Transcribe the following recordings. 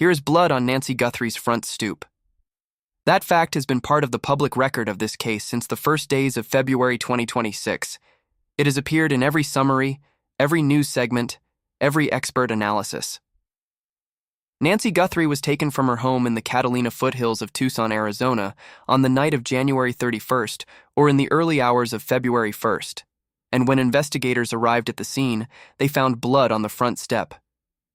Here is blood on Nancy Guthrie's front stoop. That fact has been part of the public record of this case since the first days of February 2026. It has appeared in every summary, every news segment, every expert analysis. Nancy Guthrie was taken from her home in the Catalina foothills of Tucson, Arizona, on the night of January 31st, or in the early hours of February 1st. And when investigators arrived at the scene, they found blood on the front step.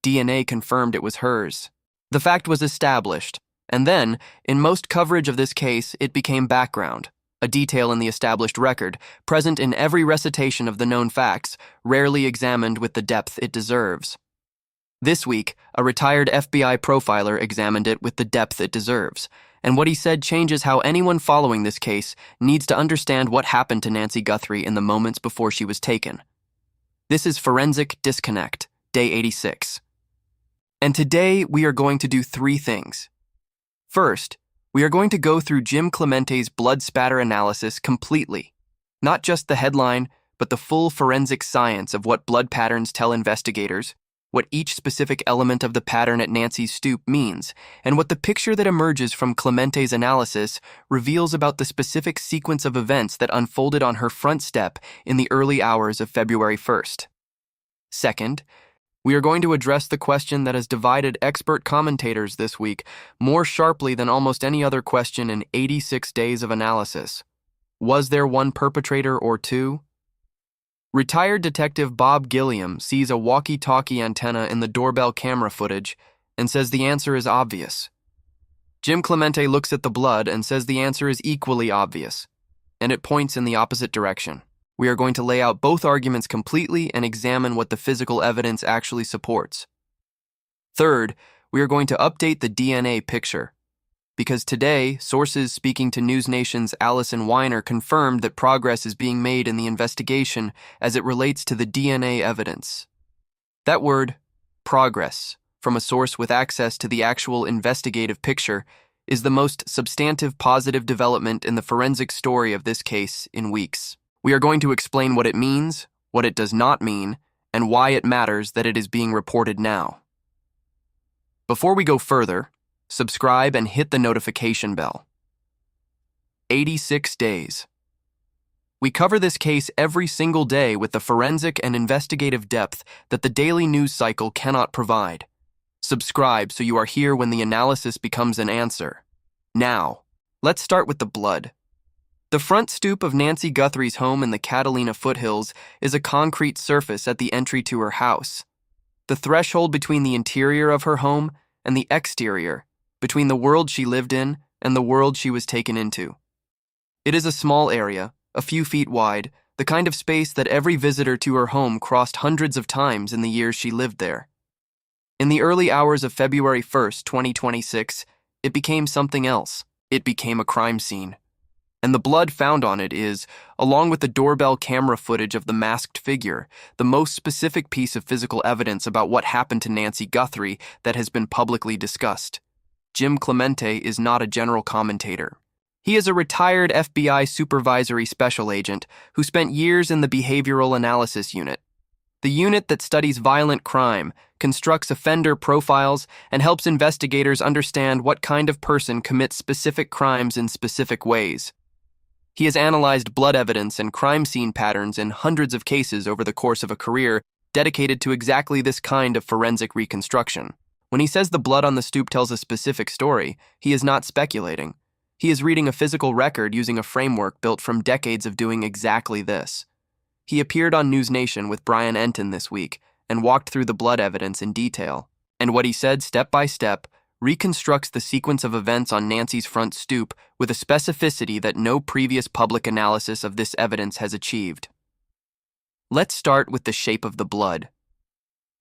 DNA confirmed it was hers. The fact was established, and then, in most coverage of this case, it became background, a detail in the established record, present in every recitation of the known facts, rarely examined with the depth it deserves. This week, a retired FBI profiler examined it with the depth it deserves, and what he said changes how anyone following this case needs to understand what happened to Nancy Guthrie in the moments before she was taken. This is Forensic Disconnect, Day 86. And today, we are going to do three things. First, we are going to go through Jim Clemente's blood spatter analysis completely, not just the headline, but the full forensic science of what blood patterns tell investigators, what each specific element of the pattern at Nancy's stoop means, and what the picture that emerges from Clemente's analysis reveals about the specific sequence of events that unfolded on her front step in the early hours of February 1st. Second, we are going to address the question that has divided expert commentators this week more sharply than almost any other question in 86 days of analysis. Was there one perpetrator or two? Retired detective Bob Gilliam sees a walkie-talkie antenna in the doorbell camera footage and says the answer is obvious. Jim Clemente looks at the blood and says the answer is equally obvious, and it points in the opposite direction. We are going to lay out both arguments completely and examine what the physical evidence actually supports. Third, we are going to update the DNA picture, because today, sources speaking to News Nation's Allison Weiner confirmed that progress is being made in the investigation as it relates to the DNA evidence. That word, progress, from a source with access to the actual investigative picture, is the most substantive positive development in the forensic story of this case in weeks. We are going to explain what it means, what it does not mean, and why it matters that it is being reported now. Before we go further, subscribe and hit the notification bell. 86 days. We cover this case every single day with the forensic and investigative depth that the daily news cycle cannot provide. Subscribe so you are here when the analysis becomes an answer. Now, let's start with the blood. The front stoop of Nancy Guthrie's home in the Catalina foothills is a concrete surface at the entry to her house. The threshold between the interior of her home and the exterior, between the world she lived in and the world she was taken into. It is a small area, a few feet wide, the kind of space that every visitor to her home crossed hundreds of times in the years she lived there. In the early hours of February 1st, 2026, it became something else. It became a crime scene. And the blood found on it is, along with the doorbell camera footage of the masked figure, the most specific piece of physical evidence about what happened to Nancy Guthrie that has been publicly discussed. Jim Clemente is not a general commentator. He is a retired FBI supervisory special agent who spent years in the Behavioral Analysis Unit, the unit that studies violent crime, constructs offender profiles, and helps investigators understand what kind of person commits specific crimes in specific ways. He has analyzed blood evidence and crime scene patterns in hundreds of cases over the course of a career dedicated to exactly this kind of forensic reconstruction. When he says the blood on the stoop tells a specific story, he is not speculating. He is reading a physical record using a framework built from decades of doing exactly this. He appeared on News Nation with Brian Enton this week and walked through the blood evidence in detail. And what he said step by step reconstructs the sequence of events on Nancy's front stoop with a specificity that no previous public analysis of this evidence has achieved. Let's start with the shape of the blood.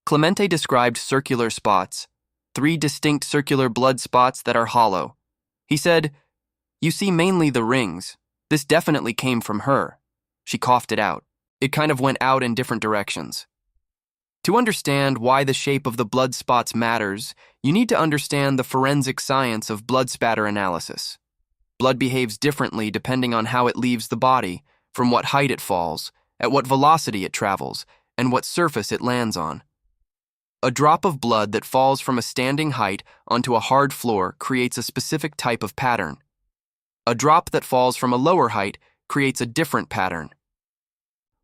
Clemente described circular spots, 3 distinct circular blood spots that are hollow. He said, "You see mainly the rings. This definitely came from her." She coughed it out. It kind of went out in different directions. To understand why the shape of the blood spots matters, you need to understand the forensic science of blood spatter analysis. Blood behaves differently depending on how it leaves the body, from what height it falls, at what velocity it travels, and what surface it lands on. A drop of blood that falls from a standing height onto a hard floor creates a specific type of pattern. A drop that falls from a lower height creates a different pattern.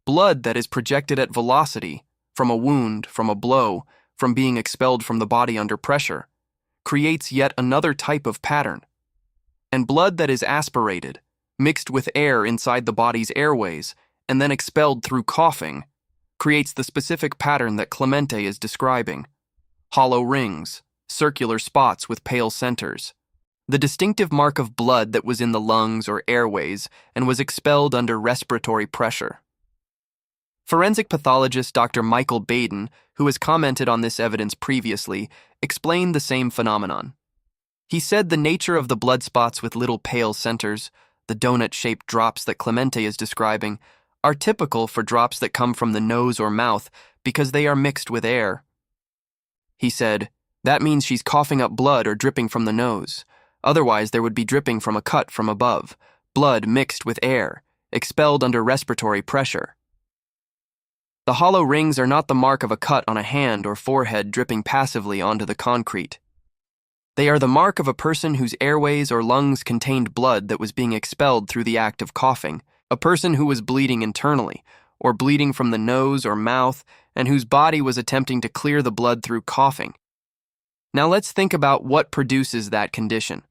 Blood that is projected at velocity, from a wound, from a blow, from being expelled from the body under pressure, creates yet another type of pattern. And blood that is aspirated, mixed with air inside the body's airways, and then expelled through coughing, creates the specific pattern that Clemente is describing. Hollow rings, circular spots with pale centers. The distinctive mark of blood that was in the lungs or airways and was expelled under respiratory pressure. Forensic pathologist Dr. Michael Baden, who has commented on this evidence previously, explained the same phenomenon. He said the nature of the blood spots with little pale centers, the donut-shaped drops that Clemente is describing, are typical for drops that come from the nose or mouth because they are mixed with air. He said, that means she's coughing up blood or dripping from the nose. Otherwise, there would be dripping from a cut from above, blood mixed with air, expelled under respiratory pressure. The hollow rings are not the mark of a cut on a hand or forehead dripping passively onto the concrete. They are the mark of a person whose airways or lungs contained blood that was being expelled through the act of coughing, a person who was bleeding internally, or bleeding from the nose or mouth, and whose body was attempting to clear the blood through coughing. Now let's think about what produces that condition.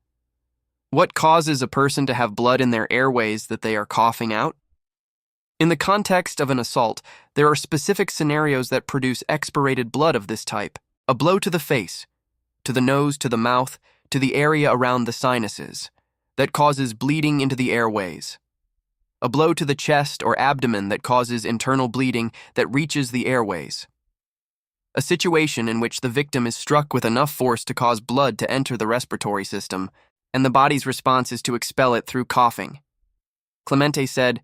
What causes a person to have blood in their airways that they are coughing out? In the context of an assault, there are specific scenarios that produce expirated blood of this type. A blow to the face, to the nose, to the mouth, to the area around the sinuses, that causes bleeding into the airways. A blow to the chest or abdomen that causes internal bleeding that reaches the airways. A situation in which the victim is struck with enough force to cause blood to enter the respiratory system, and the body's response is to expel it through coughing. Clemente said,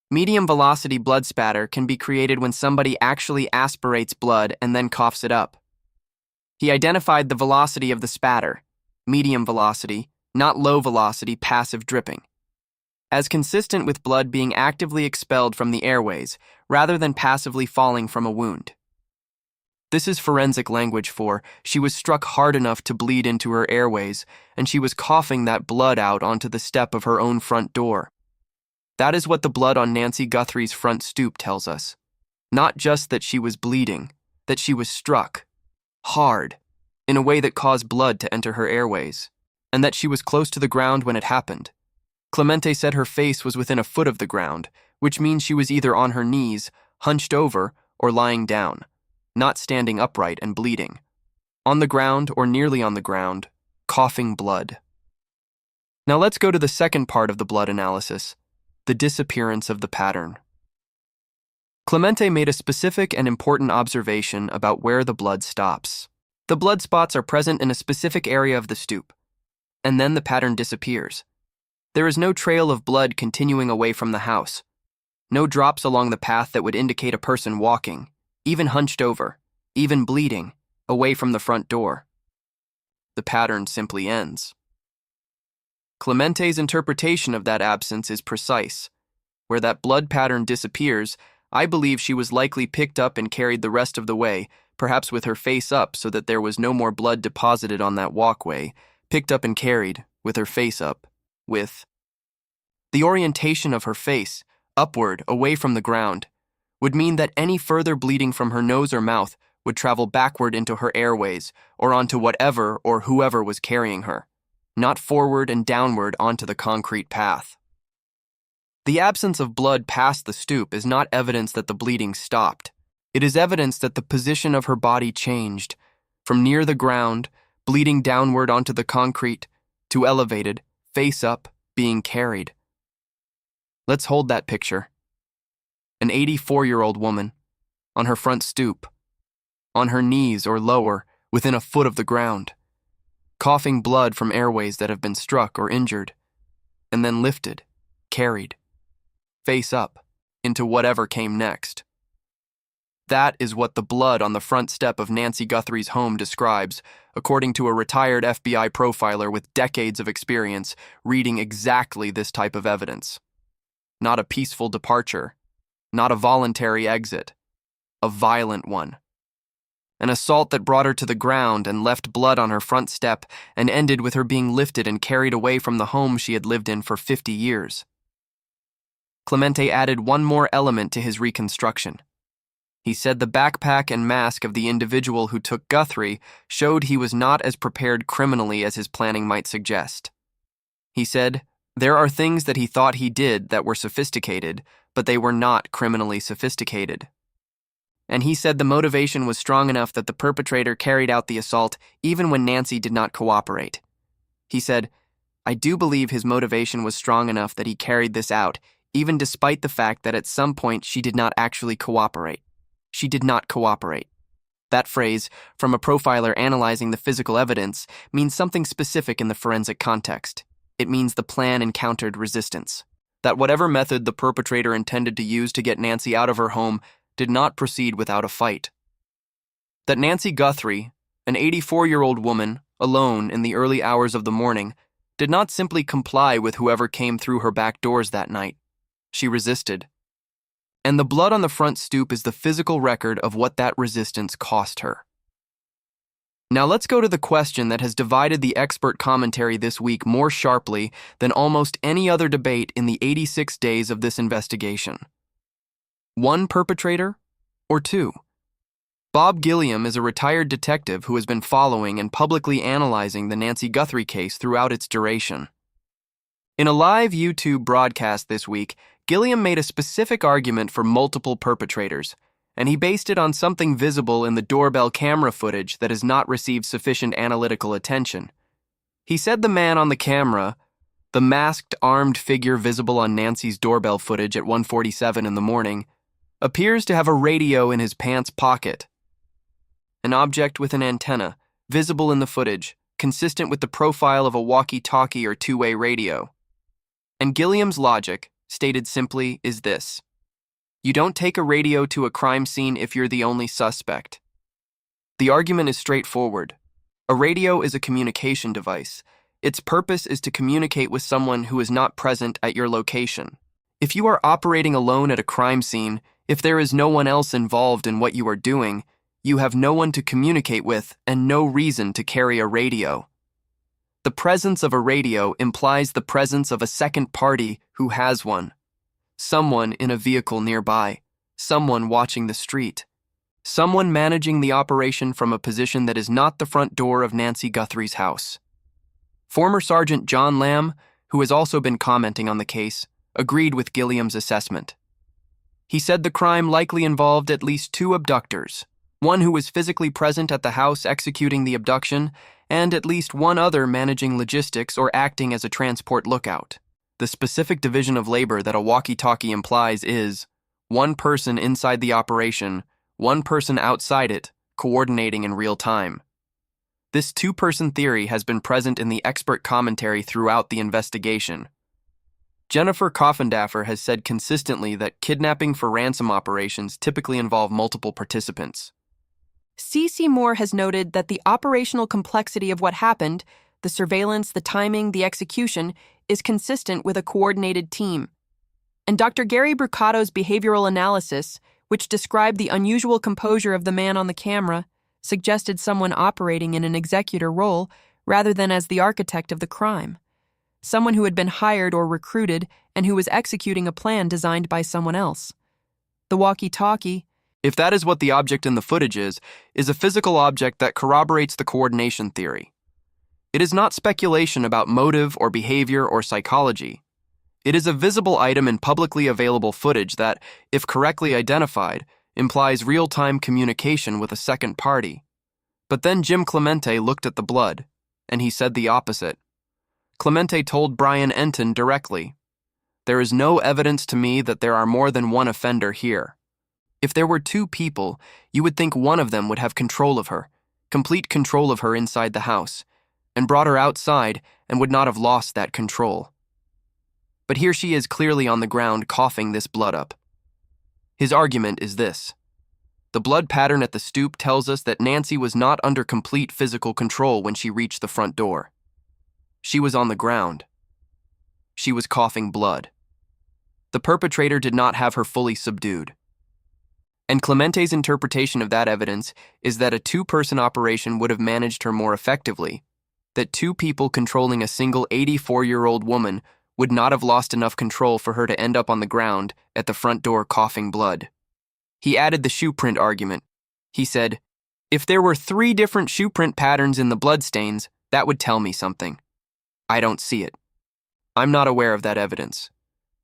medium-velocity blood spatter can be created when somebody actually aspirates blood and then coughs it up. He identified the velocity of the spatter, medium velocity, not low velocity passive dripping, as consistent with blood being actively expelled from the airways rather than passively falling from a wound. This is forensic language for she was struck hard enough to bleed into her airways and she was coughing that blood out onto the step of her own front door. That is what the blood on Nancy Guthrie's front stoop tells us. Not just that she was bleeding, that she was struck hard in a way that caused blood to enter her airways, and that she was close to the ground when it happened. Clemente said her face was within a foot of the ground, which means she was either on her knees, hunched over, or lying down, not standing upright and bleeding. On the ground or nearly on the ground, coughing blood. Now let's go to the second part of the blood analysis, the disappearance of the pattern. Clemente made a specific and important observation about where the blood stops. The blood spots are present in a specific area of the stoop, and then the pattern disappears. There is no trail of blood continuing away from the house, no drops along the path that would indicate a person walking, even hunched over, even bleeding, away from the front door. The pattern simply ends. Clemente's interpretation of that absence is precise. Where that blood pattern disappears, I believe she was likely picked up and carried the rest of the way, perhaps with her face up so that there was no more blood deposited on that walkway, picked up and carried, with her face up, with the orientation of her face, upward, away from the ground, would mean that any further bleeding from her nose or mouth would travel backward into her airways or onto whatever or whoever was carrying her, not forward and downward onto the concrete path. The absence of blood past the stoop is not evidence that the bleeding stopped. It is evidence that the position of her body changed, from near the ground, bleeding downward onto the concrete, to elevated, face up, being carried. Let's hold that picture. An 84-year-old woman, on her front stoop, on her knees or lower, within a foot of the ground, coughing blood from airways that have been struck or injured, and then lifted, carried, face up, into whatever came next. That is what the blood on the front step of Nancy Guthrie's home describes, according to a retired FBI profiler with decades of experience reading exactly this type of evidence. Not a peaceful departure, not a voluntary exit, a violent one. An assault that brought her to the ground and left blood on her front step and ended with her being lifted and carried away from the home she had lived in for 50 years. Clemente added one more element to his reconstruction. He said the backpack and mask of the individual who took Guthrie showed he was not as prepared criminally as his planning might suggest. He said, there are things that he thought he did that were sophisticated, but they were not criminally sophisticated. And he said the motivation was strong enough that the perpetrator carried out the assault even when Nancy did not cooperate. He said, I do believe his motivation was strong enough that he carried this out, even despite the fact that at some point she did not actually cooperate. She did not cooperate. That phrase, from a profiler analyzing the physical evidence, means something specific in the forensic context. It means the plan encountered resistance. That whatever method the perpetrator intended to use to get Nancy out of her home did not proceed without a fight. That Nancy Guthrie, an 84-year-old woman, alone in the early hours of the morning, did not simply comply with whoever came through her back doors that night. She resisted. And the blood on the front stoop is the physical record of what that resistance cost her. Now let's go to the question that has divided the expert commentary this week more sharply than almost any other debate in the 86 days of this investigation. One perpetrator or two? Bob Gilliam is a retired detective who has been following and publicly analyzing the Nancy Guthrie case throughout its duration. In a live YouTube broadcast this week, Gilliam made a specific argument for multiple perpetrators, and he based it on something visible in the doorbell camera footage that has not received sufficient analytical attention. He said the man on the camera, the masked, armed figure visible on Nancy's doorbell footage at 1:47 in the morning, appears to have a radio in his pants pocket. An object with an antenna, visible in the footage, consistent with the profile of a walkie-talkie or two-way radio. And Gilliam's logic, stated simply, is this. You don't take a radio to a crime scene if you're the only suspect. The argument is straightforward. A radio is a communication device. Its purpose is to communicate with someone who is not present at your location. If you are operating alone at a crime scene, if there is no one else involved in what you are doing, you have no one to communicate with and no reason to carry a radio. The presence of a radio implies the presence of a second party who has one. Someone in a vehicle nearby, someone watching the street, someone managing the operation from a position that is not the front door of Nancy Guthrie's house. Former Sergeant John Lamb, who has also been commenting on the case, agreed with Gilliam's assessment. He said the crime likely involved at least two abductors, one who was physically present at the house executing the abduction, and at least one other managing logistics or acting as a transport lookout. The specific division of labor that a walkie-talkie implies is one person inside the operation, one person outside it, coordinating in real time. This two-person theory has been present in the expert commentary throughout the investigation. Jennifer Coffindaffer has said consistently that kidnapping for ransom operations typically involve multiple participants. C.C. Moore has noted that the operational complexity of what happened, the surveillance, the timing, the execution, is consistent with a coordinated team. And Dr. Gary Brucato's behavioral analysis, which described the unusual composure of the man on the camera, suggested someone operating in an executor role rather than as the architect of the crime. Someone who had been hired or recruited and who was executing a plan designed by someone else. The walkie-talkie, if that is what the object in the footage is a physical object that corroborates the coordination theory. It is not speculation about motive or behavior or psychology. It is a visible item in publicly available footage that, if correctly identified, implies real-time communication with a second party. But then Jim Clemente looked at the blood, and he said the opposite. Clemente told Brian Enton directly, "There is no evidence to me that there are more than one offender here. If there were two people, you would think one of them would have control of her, complete control of her inside the house, and brought her outside and would not have lost that control. But here she is clearly on the ground coughing this blood up." His argument is this. The blood pattern at the stoop tells us that Nancy was not under complete physical control when she reached the front door. She was on the ground. She was coughing blood. The perpetrator did not have her fully subdued. And Clemente's interpretation of that evidence is that a two-person operation would have managed her more effectively, that two people controlling a single 84-year-old woman would not have lost enough control for her to end up on the ground at the front door coughing blood. He added the shoe print argument. He said, "If there were 3 different shoe print patterns in the bloodstains, that would tell me something. I don't see it. I'm not aware of that evidence.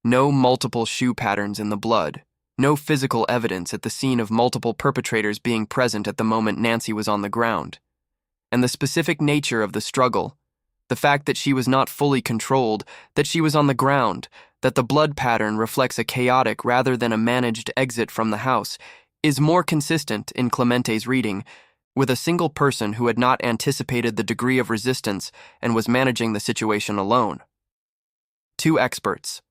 No multiple shoe patterns in the blood. No physical evidence at the scene of multiple perpetrators being present at the moment Nancy was on the ground. And the specific nature of the struggle, the fact that she was not fully controlled, that she was on the ground, that the blood pattern reflects a chaotic rather than a managed exit from the house, is more consistent, in Clemente's reading, with a single person who had not anticipated the degree of resistance and was managing the situation alone. 2 experts,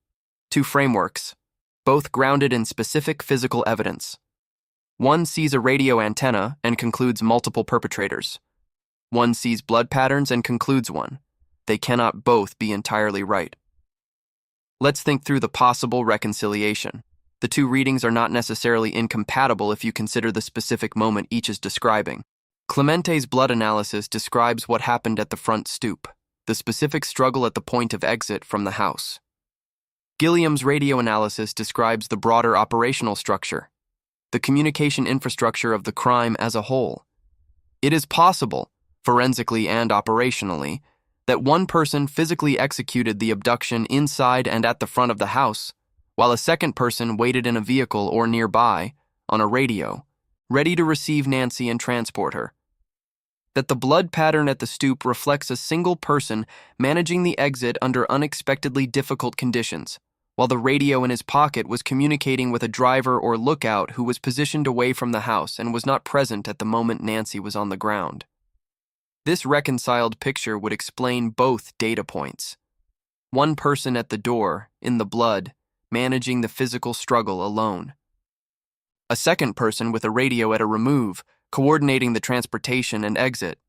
2 frameworks, both grounded in specific physical evidence. One sees a radio antenna and concludes multiple perpetrators. One sees blood patterns and concludes one. They cannot both be entirely right. Let's think through the possible reconciliation. The 2 readings are not necessarily incompatible if you consider the specific moment each is describing. Clemente's blood analysis describes what happened at the front stoop, the specific struggle at the point of exit from the house. Gilliam's radio analysis describes the broader operational structure, the communication infrastructure of the crime as a whole. It is possible, forensically and operationally, that one person physically executed the abduction inside and at the front of the house, while a second person waited in a vehicle or nearby, on a radio, ready to receive Nancy and transport her. That the blood pattern at the stoop reflects a single person managing the exit under unexpectedly difficult conditions, while the radio in his pocket was communicating with a driver or lookout who was positioned away from the house and was not present at the moment Nancy was on the ground. This reconciled picture would explain both data points. One person at the door, in the blood, managing the physical struggle alone. A second person with a radio at a remove, coordinating the transportation and exit.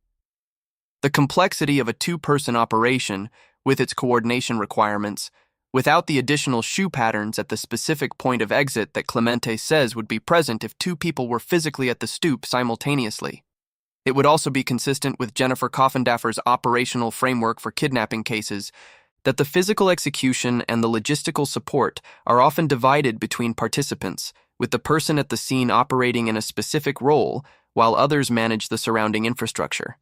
The complexity of a 2-person operation, with its coordination requirements, without the additional shoe patterns at the specific point of exit that Clemente says would be present if 2 people were physically at the stoop simultaneously. It would also be consistent with Jennifer Coffindaffer's operational framework for kidnapping cases that the physical execution and the logistical support are often divided between participants, with the person at the scene operating in a specific role while others manage the surrounding infrastructure.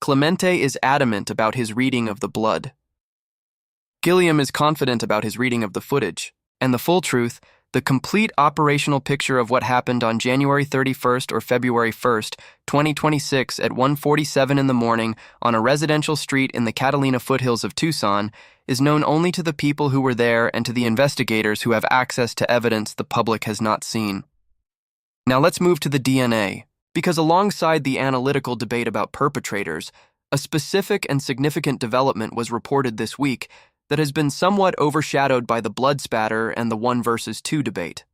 Clemente is adamant about his reading of the blood. Gilliam is confident about his reading of the footage, and the full truth, the complete operational picture of what happened on January 31st or February 1st, 2026 at 1:47 in the morning on a residential street in the Catalina foothills of Tucson is known only to the people who were there and to the investigators who have access to evidence the public has not seen. Now let's move to the DNA, because alongside the analytical debate about perpetrators, a specific and significant development was reported this week that has been somewhat overshadowed by the blood spatter and the 1 versus 2 debate.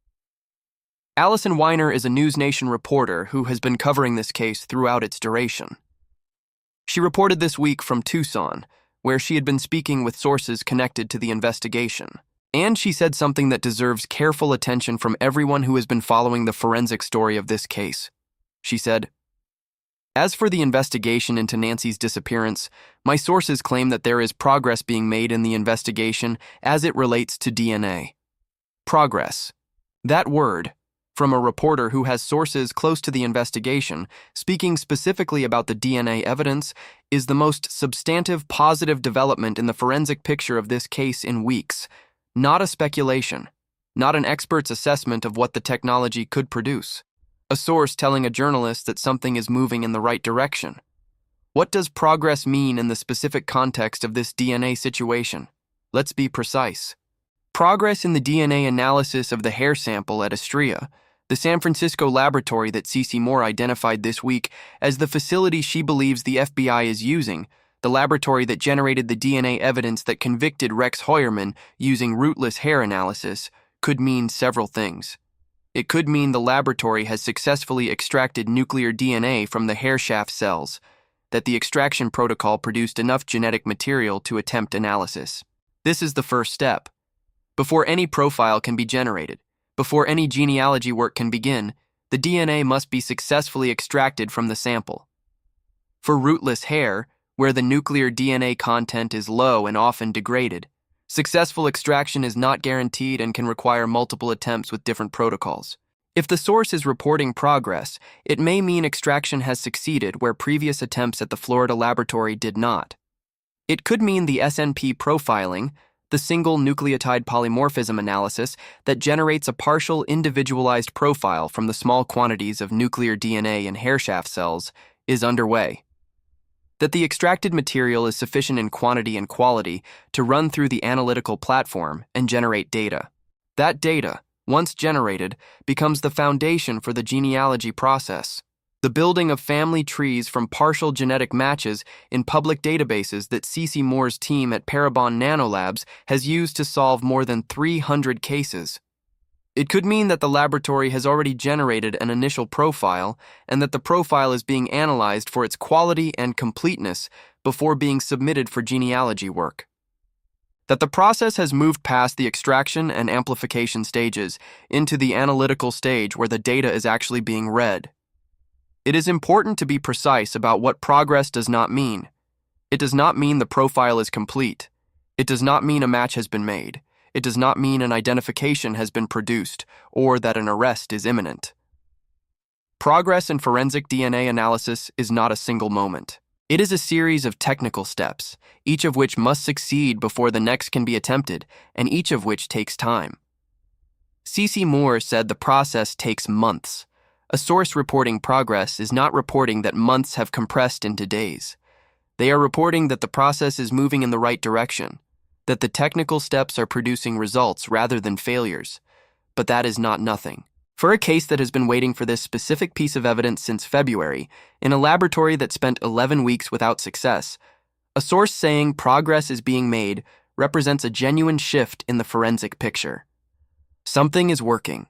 Allison Weiner is a News Nation reporter who has been covering this case throughout its duration. She reported this week from Tucson, where she had been speaking with sources connected to the investigation. And she said something that deserves careful attention from everyone who has been following the forensic story of this case. She said, "As for the investigation into Nancy's disappearance, my sources claim that there is progress being made in the investigation as it relates to DNA. Progress. That word, from a reporter who has sources close to the investigation, speaking specifically about the DNA evidence, is the most substantive positive development in the forensic picture of this case in weeks. Not a speculation, not an expert's assessment of what the technology could produce. A source telling a journalist that something is moving in the right direction. What does progress mean in the specific context of this DNA situation? Let's be precise. Progress in the DNA analysis of the hair sample at Astrea, the San Francisco laboratory that Cece Moore identified this week as the facility she believes the FBI is using, the laboratory that generated the DNA evidence that convicted Rex Heuermann using rootless hair analysis, could mean several things. It could mean the laboratory has successfully extracted nuclear DNA from the hair shaft cells, that the extraction protocol produced enough genetic material to attempt analysis. This is the first step. Before any profile can be generated, Before any genealogy work can begin, the DNA must be successfully extracted from the sample. For rootless hair, where the nuclear DNA content is low and often degraded, successful extraction is not guaranteed and can require multiple attempts with different protocols. If the source is reporting progress, it may mean extraction has succeeded where previous attempts at the Florida laboratory did not. It could mean the SNP profiling, the single nucleotide polymorphism analysis that generates a partial individualized profile from the small quantities of nuclear DNA in hair shaft cells, is underway. That the extracted material is sufficient in quantity and quality to run through the analytical platform and generate data. That data, once generated, becomes the foundation for the genealogy process, the building of family trees from partial genetic matches in public databases that C.C. Moore's team at Parabon Nanolabs has used to solve more than 300 cases. It could mean that the laboratory has already generated an initial profile and that the profile is being analyzed for its quality and completeness before being submitted for genealogy work. That the process has moved past the extraction and amplification stages into the analytical stage where the data is actually being read. It is important to be precise about what progress does not mean. It does not mean the profile is complete. It does not mean a match has been made. It does not mean an identification has been produced or that an arrest is imminent. Progress in forensic DNA analysis is not a single moment. It is a series of technical steps, each of which must succeed before the next can be attempted, and each of which takes time. C.C. Moore said the process takes months. A source reporting progress is not reporting that months have compressed into days. They are reporting that the process is moving in the right direction, that the technical steps are producing results rather than failures. But that is not nothing. For a case that has been waiting for this specific piece of evidence since February, in a laboratory that spent 11 weeks without success, a source saying progress is being made represents a genuine shift in the forensic picture. Something is working.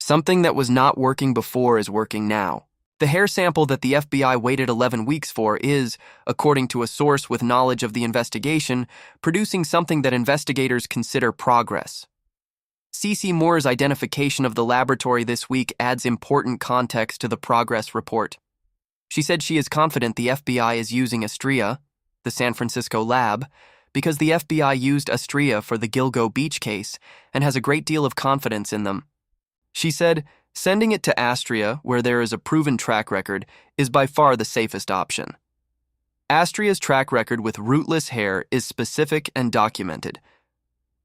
Something that was not working before is working now. The hair sample that the FBI waited 11 weeks for is, according to a source with knowledge of the investigation, producing something that investigators consider progress. C.C. Moore's identification of the laboratory this week adds important context to the progress report. She said she is confident the FBI is using Astrea, the San Francisco lab, because the FBI used Astrea for the Gilgo Beach case and has a great deal of confidence in them. She said, sending it to Astrea, where there is a proven track record, is by far the safest option. Astrea's track record with rootless hair is specific and documented.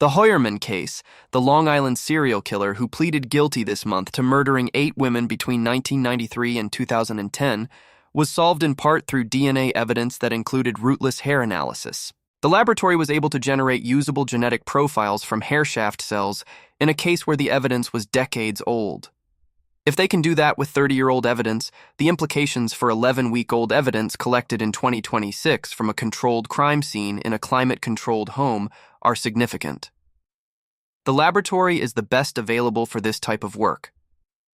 The Hoyerman case, the Long Island serial killer who pleaded guilty this month to murdering 8 women between 1993 and 2010, was solved in part through DNA evidence that included rootless hair analysis. The laboratory was able to generate usable genetic profiles from hair shaft cells in a case where the evidence was decades old. If they can do that with 30-year-old evidence, the implications for 11-week-old evidence collected in 2026 from a controlled crime scene in a climate-controlled home are significant. The laboratory is the best available for this type of work.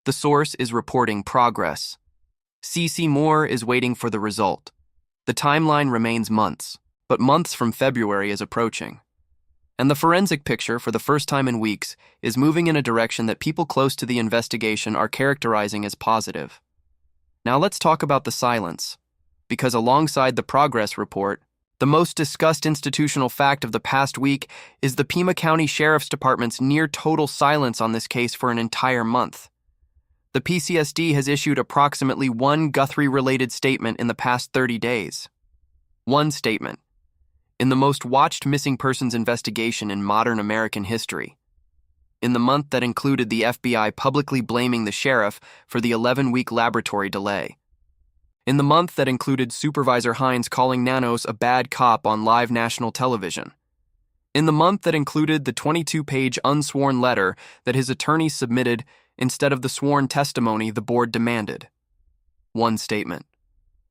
The source is reporting progress. C.C. Moore is waiting for the result. The timeline remains months, but months from February is approaching. And the forensic picture, for the first time in weeks, is moving in a direction that people close to the investigation are characterizing as positive. Now let's talk about the silence, because alongside the progress report, the most discussed institutional fact of the past week is the Pima County Sheriff's Department's near-total silence on this case for an entire month. The PCSD has issued approximately one Guthrie-related statement in the past 30 days. One statement. In the most watched missing persons investigation in modern American history. In the month that included the FBI publicly blaming the sheriff for the 11-week laboratory delay. In the month that included Supervisor Hines calling Nanos a bad cop on live national television. In the month that included the 22-page unsworn letter that his attorney submitted instead of the sworn testimony the board demanded. One statement.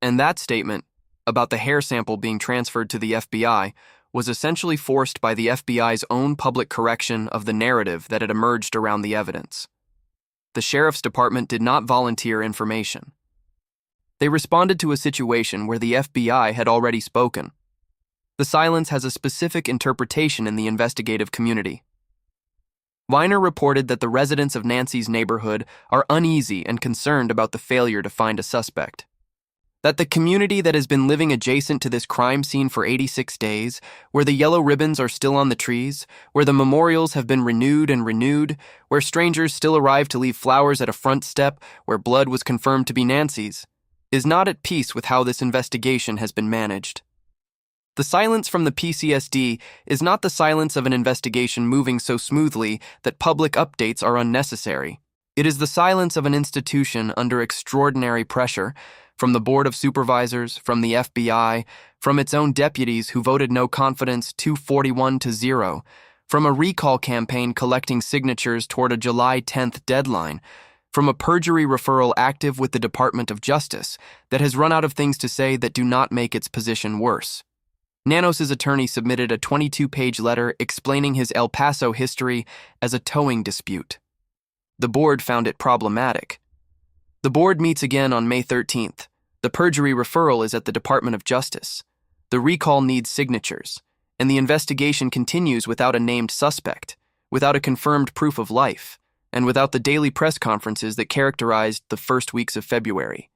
And that statement, about the hair sample being transferred to the FBI, was essentially forced by the FBI's own public correction of the narrative that had emerged around the evidence. The Sheriff's Department did not volunteer information. They responded to a situation where the FBI had already spoken. The silence has a specific interpretation in the investigative community. Weiner reported that the residents of Nancy's neighborhood are uneasy and concerned about the failure to find a suspect. That the community that has been living adjacent to this crime scene for 86 days, where the yellow ribbons are still on the trees, where the memorials have been renewed and renewed, where strangers still arrive to leave flowers at a front step where blood was confirmed to be Nancy's, is not at peace with how this investigation has been managed. The silence from the PCSD is not the silence of an investigation moving so smoothly that public updates are unnecessary. It is the silence of an institution under extraordinary pressure, from the Board of Supervisors, from the FBI, from its own deputies who voted no confidence 241-0, from a recall campaign collecting signatures toward a July 10th deadline, from a perjury referral active with the Department of Justice that has run out of things to say that do not make its position worse. Nanos's attorney submitted a 22-page letter explaining his El Paso history as a towing dispute. The board found it problematic. The board meets again on May 13th. The perjury referral is at the Department of Justice. The recall needs signatures, and the investigation continues without a named suspect, without a confirmed proof of life, and without the daily press conferences that characterized the first weeks of February.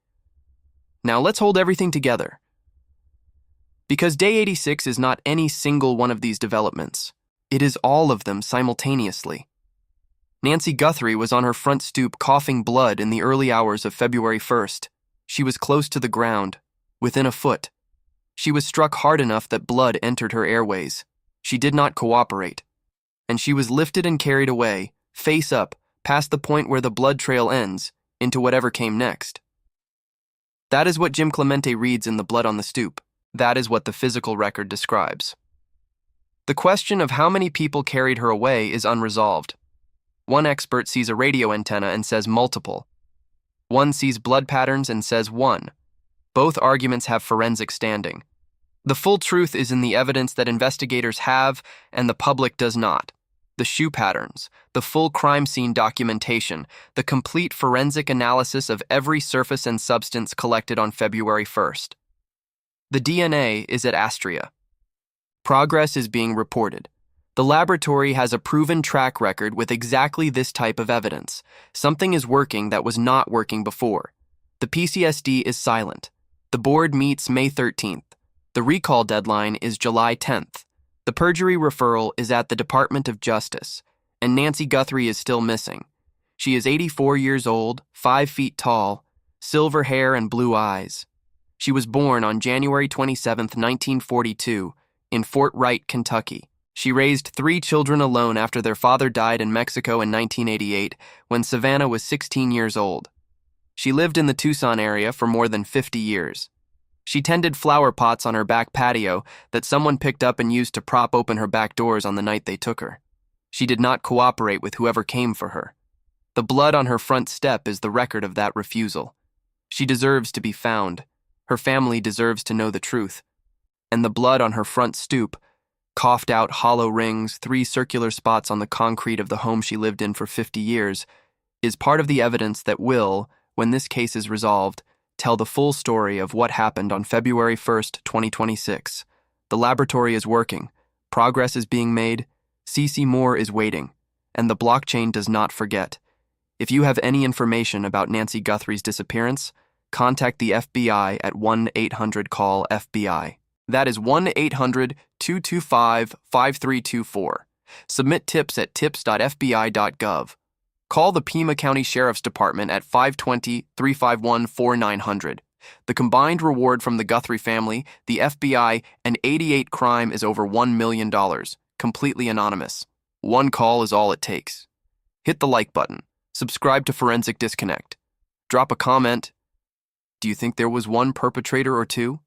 Now let's hold everything together. Because Day 86 is not any single one of these developments. It is all of them simultaneously. Nancy Guthrie was on her front stoop coughing blood in the early hours of February 1st. She was close to the ground, within a foot. She was struck hard enough that blood entered her airways. She did not cooperate. And she was lifted and carried away, face up, past the point where the blood trail ends, into whatever came next. That is what Jim Clemente reads in The Blood on the Stoop. That is what the physical record describes. The question of how many people carried her away is unresolved. One expert sees a radio antenna and says multiple. One sees blood patterns and says one. Both arguments have forensic standing. The full truth is in the evidence that investigators have and the public does not. The shoe patterns, the full crime scene documentation, the complete forensic analysis of every surface and substance collected on February 1st. The DNA is at Astrea. Progress is being reported. The laboratory has a proven track record with exactly this type of evidence. Something is working that was not working before. The PCSD is silent. The board meets May 13th. The recall deadline is July 10th. The perjury referral is at the Department of Justice, and Nancy Guthrie is still missing. She is 84 years old, 5 feet tall, silver hair and blue eyes. She was born on January 27, 1942, in Fort Wright, Kentucky. She raised 3 children alone after their father died in Mexico in 1988, when Savannah was 16 years old. She lived in the Tucson area for more than 50 years. She tended flower pots on her back patio that someone picked up and used to prop open her back doors on the night they took her. She did not cooperate with whoever came for her. The blood on her front step is the record of that refusal. She deserves to be found. Her family deserves to know the truth. And the blood on her front stoop, coughed out hollow rings, 3 circular spots on the concrete of the home she lived in for 50 years, is part of the evidence that will, when this case is resolved, tell the full story of what happened on February 1st, 2026. The laboratory is working, progress is being made, C.C. Moore is waiting, and the blockchain does not forget. If you have any information about Nancy Guthrie's disappearance, contact the FBI at 1-800-CALL-FBI. That is 1-800-225-5324. Submit tips at tips.fbi.gov. Call the Pima County Sheriff's Department at 520-351-4900. The combined reward from the Guthrie family, the FBI, and 88 crime is over $1 million, completely anonymous. One call is all it takes. Hit the like button. Subscribe to Forensic Disconnect. Drop a comment. Do you think there was one perpetrator or two?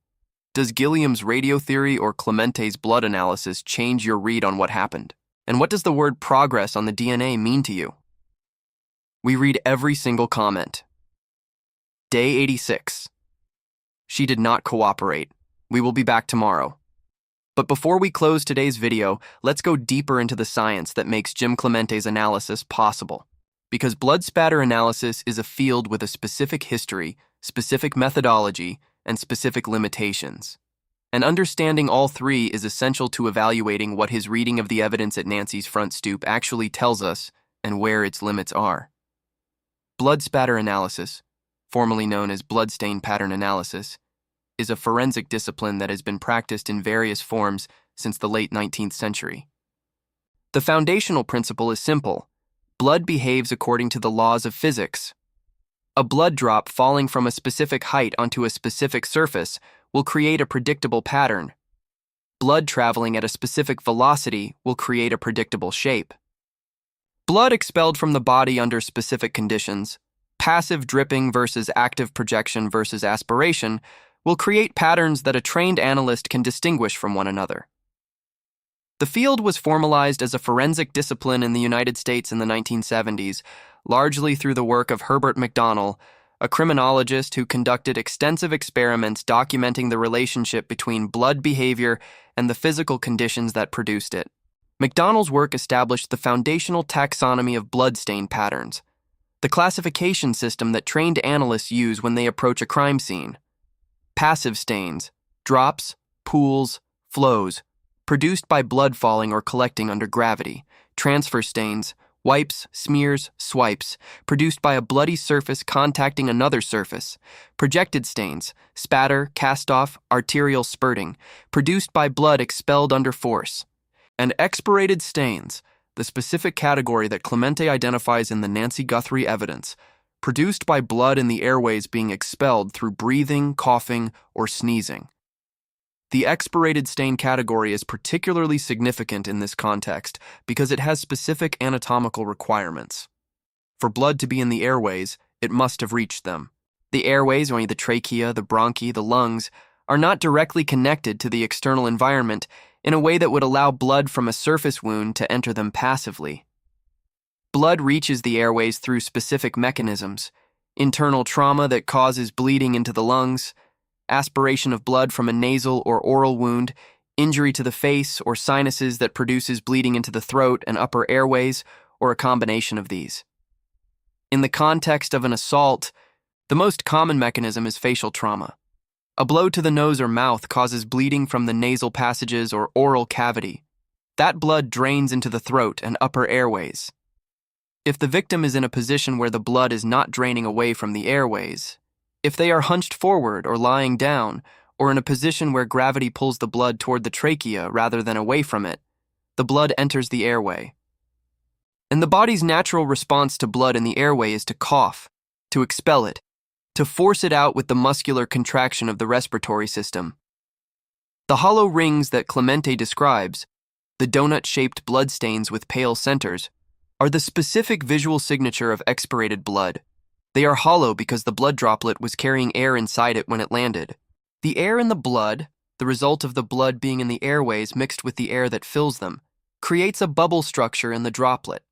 Does Gilliam's radio theory or Clemente's blood analysis change your read on what happened? And what does the word progress on the DNA mean to you? We read every single comment. Day 86. She did not cooperate. We will be back tomorrow. But before we close today's video, let's go deeper into the science that makes Jim Clemente's analysis possible. Because blood spatter analysis is a field with a specific history, specific methodology, and specific limitations. and understanding all three is essential to evaluating what his reading of the evidence at Nancy's front stoop actually tells us and where its limits are. Blood spatter analysis, formerly known as bloodstain pattern analysis, is a forensic discipline that has been practiced in various forms since the late 19th century. The foundational principle is simple. Blood behaves according to the laws of physics. A blood drop falling from a specific height onto a specific surface will create a predictable pattern. Blood traveling at a specific velocity will create a predictable shape. Blood expelled from the body under specific conditions, passive dripping versus active projection versus aspiration, will create patterns that a trained analyst can distinguish from one another. The field was formalized as a forensic discipline in the United States in the 1970s, largely through the work of Herbert McDonnell, a criminologist who conducted extensive experiments documenting the relationship between blood behavior and the physical conditions that produced it. McDonnell's work established the foundational taxonomy of bloodstain patterns, the classification system that trained analysts use when they approach a crime scene. Passive stains, drops, pools, flows, produced by blood falling or collecting under gravity. Transfer stains, wipes, smears, swipes, produced by a bloody surface contacting another surface. Projected stains, spatter, cast-off, arterial spurting, produced by blood expelled under force. And expirated stains, the specific category that Clemente identifies in the Nancy Guthrie evidence, produced by blood in the airways being expelled through breathing, coughing, or sneezing. The expirated stain category is particularly significant in this context because it has specific anatomical requirements. For blood to be in the airways, it must have reached them. The airways, or the trachea, the bronchi, the lungs, are not directly connected to the external environment in a way that would allow blood from a surface wound to enter them passively. Blood reaches the airways through specific mechanisms: internal trauma that causes bleeding into the lungs, aspiration of blood from a nasal or oral wound, injury to the face or sinuses that produces bleeding into the throat and upper airways, or a combination of these. In the context of an assault, the most common mechanism is facial trauma. A blow to the nose or mouth causes bleeding from the nasal passages or oral cavity. That blood drains into the throat and upper airways. If the victim is in a position where the blood is not draining away from the airways, if they are hunched forward or lying down, or in a position where gravity pulls the blood toward the trachea rather than away from it, the blood enters the airway. And the body's natural response to blood in the airway is to cough, to expel it, to force it out with the muscular contraction of the respiratory system. The hollow rings that Clemente describes, the donut-shaped bloodstains with pale centers, are the specific visual signature of expirated blood. They are hollow because the blood droplet was carrying air inside it when it landed. The air in the blood, the result of the blood being in the airways mixed with the air that fills them, creates a bubble structure in the droplet.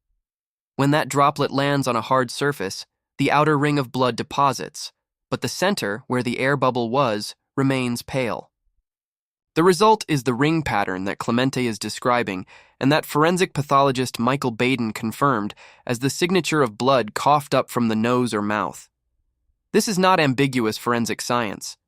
When that droplet lands on a hard surface, the outer ring of blood deposits, but the center, where the air bubble was, remains pale. The result is the ring pattern that Clemente is describing, and that forensic pathologist Michael Baden confirmed as the signature of blood coughed up from the nose or mouth. This is not ambiguous forensic science.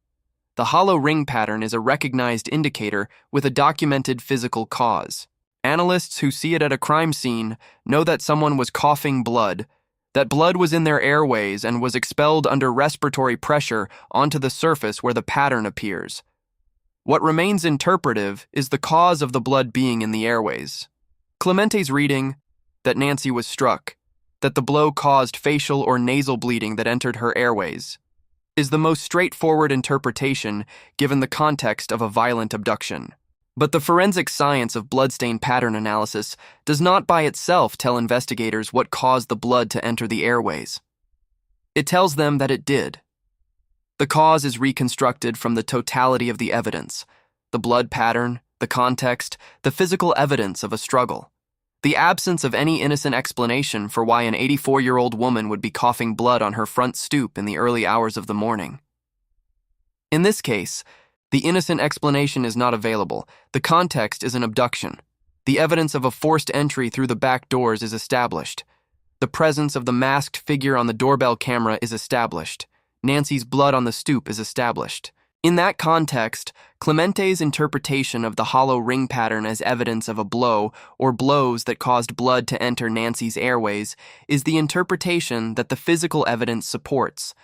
The hollow ring pattern is a recognized indicator with a documented physical cause. Analysts who see it at a crime scene know that someone was coughing blood, that blood was in their airways and was expelled under respiratory pressure onto the surface where the pattern appears. What remains interpretive is the cause of the blood being in the airways. Clemente's reading, that Nancy was struck, that the blow caused facial or nasal bleeding that entered her airways, is the most straightforward interpretation given the context of a violent abduction. But the forensic science of bloodstain pattern analysis does not by itself tell investigators what caused the blood to enter the airways. It tells them that it did. The cause is reconstructed from the totality of the evidence, the blood pattern, the context, the physical evidence of a struggle, the absence of any innocent explanation for why an 84-year-old woman would be coughing blood on her front stoop in the early hours of the morning. In this case, the innocent explanation is not available. The context is an abduction. The evidence of a forced entry through the back doors is established. The presence of the masked figure on the doorbell camera is established. Nancy's blood on the stoop is established. In that context, Clemente's interpretation of the hollow ring pattern as evidence of a blow or blows that caused blood to enter Nancy's airways is the interpretation that the physical evidence supports.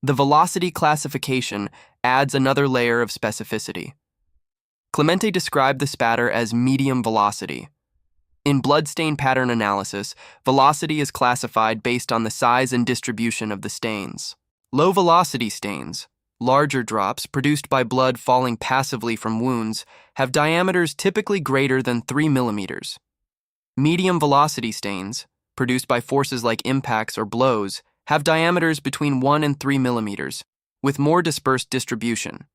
The velocity classification adds another layer of specificity. Clemente described the spatter as medium velocity. In bloodstain pattern analysis, velocity is classified based on the size and distribution of the stains. Low-velocity stains, larger drops produced by blood falling passively from wounds, have diameters typically greater than 3 millimeters. Medium-velocity stains, produced by forces like impacts or blows, have diameters between 1 and 3 millimeters, with more dispersed distribution.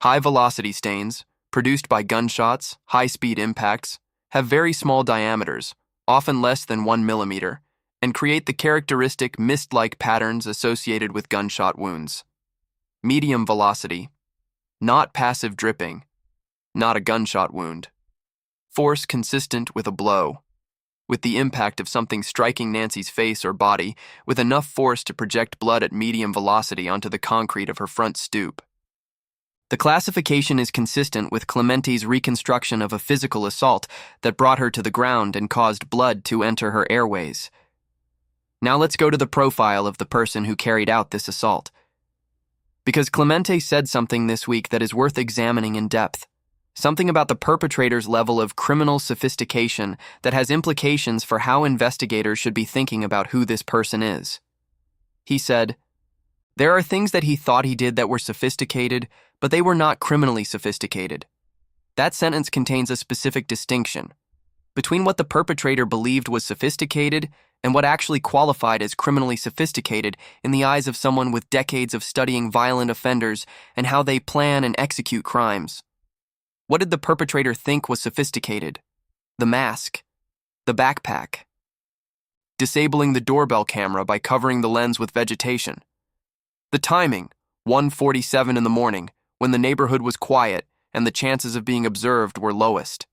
High-velocity stains, produced by gunshots, high-speed impacts, have very small diameters, often less than 1 millimeter, and create the characteristic mist-like patterns associated with gunshot wounds. Medium velocity, not passive dripping, not a gunshot wound. Force consistent with a blow, with the impact of something striking Nancy's face or body with enough force to project blood at medium velocity onto the concrete of her front stoop. The classification is consistent with Clemente's reconstruction of a physical assault that brought her to the ground and caused blood to enter her airways. Now let's go to the profile of the person who carried out this assault. Because Clemente said something this week that is worth examining in depth. Something about the perpetrator's level of criminal sophistication that has implications for how investigators should be thinking about who this person is. He said, "There are things that he thought he did that were sophisticated, but they were not criminally sophisticated." That sentence contains a specific distinction between what the perpetrator believed was sophisticated and what actually qualified as criminally sophisticated in the eyes of someone with decades of studying violent offenders and how they plan and execute crimes. What did the perpetrator think was sophisticated? The mask, the backpack, disabling the doorbell camera by covering the lens with vegetation, the timing, 1:47 in the morning, when the neighborhood was quiet and the chances of being observed were lowest,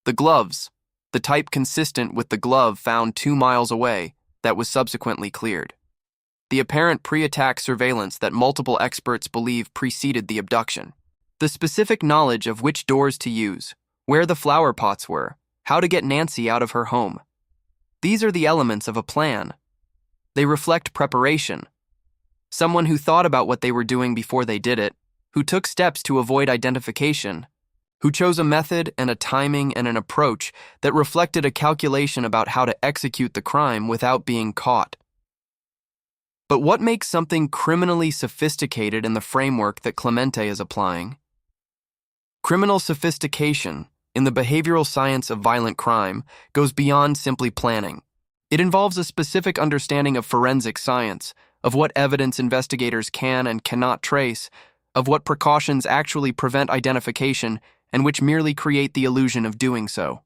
the gloves, the type consistent with the glove found 2 miles away that was subsequently cleared, the apparent pre-attack surveillance that multiple experts believe preceded the abduction, the specific knowledge of which doors to use, where the flower pots were, how to get Nancy out of her home. These are the elements of a plan. They reflect preparation. Someone who thought about what they were doing before they did it, who took steps to avoid identification, who chose a method and a timing and an approach that reflected a calculation about how to execute the crime without being caught. But what makes something criminally sophisticated in the framework that Clemente is applying? Criminal sophistication, in the behavioral science of violent crime, goes beyond simply planning. It involves a specific understanding of forensic science, of what evidence investigators can and cannot trace, of what precautions actually prevent identification and which merely create the illusion of doing so.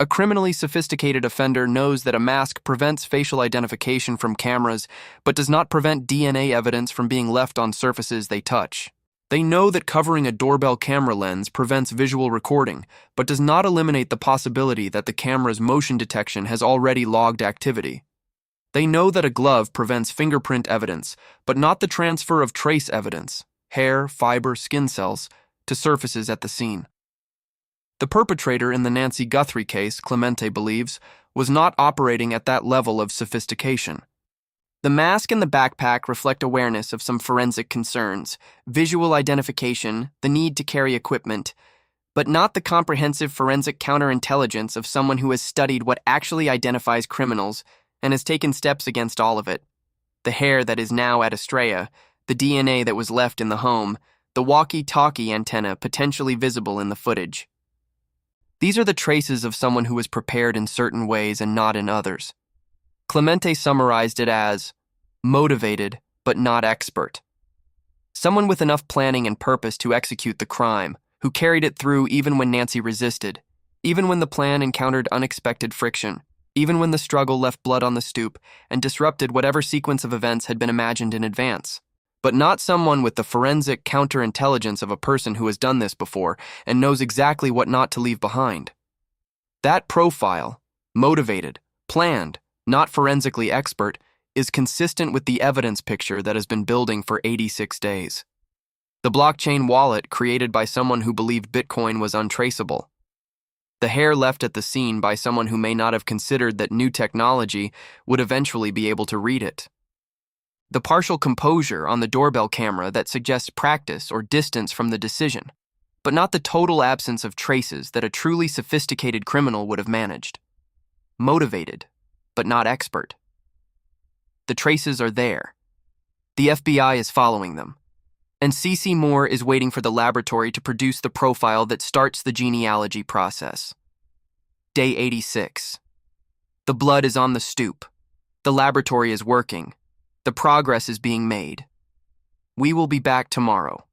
A criminally sophisticated offender knows that a mask prevents facial identification from cameras, but does not prevent DNA evidence from being left on surfaces they touch. They know that covering a doorbell camera lens prevents visual recording, but does not eliminate the possibility that the camera's motion detection has already logged activity. They know that a glove prevents fingerprint evidence, but not the transfer of trace evidence, hair, fiber, skin cells, to surfaces at the scene. The perpetrator in the Nancy Guthrie case, Clemente believes, was not operating at that level of sophistication. The mask and the backpack reflect awareness of some forensic concerns, visual identification, the need to carry equipment, but not the comprehensive forensic counterintelligence of someone who has studied what actually identifies criminals and has taken steps against all of it. The hair that is now at Astrea, the DNA that was left in the home, the Walkie-Talkie antenna potentially visible in the footage. These are the traces of someone who was prepared in certain ways and not in others. Clemente summarized it as motivated but not expert. Someone with enough planning and purpose to execute the crime, who carried it through even when Nancy resisted, even when the plan encountered unexpected friction, even when the struggle left blood on the stoop and disrupted whatever sequence of events had been imagined in advance. But not someone with the forensic counterintelligence of a person who has done this before and knows exactly what not to leave behind. That profile, motivated, planned, not forensically expert, is consistent with the evidence picture that has been building for 86 days. The blockchain wallet created by someone who believed Bitcoin was untraceable. The hair left at the scene by someone who may not have considered that new technology would eventually be able to read it. The partial composure on the doorbell camera that suggests practice or distance from the decision, but not the total absence of traces that a truly sophisticated criminal would have managed. Motivated, but not expert. The traces are there. The FBI is following them. And C.C. Moore is waiting for the laboratory to produce the profile that starts the genealogy process. Day 86. The blood is on the stoop. The laboratory is working. The progress is being made. We will be back tomorrow.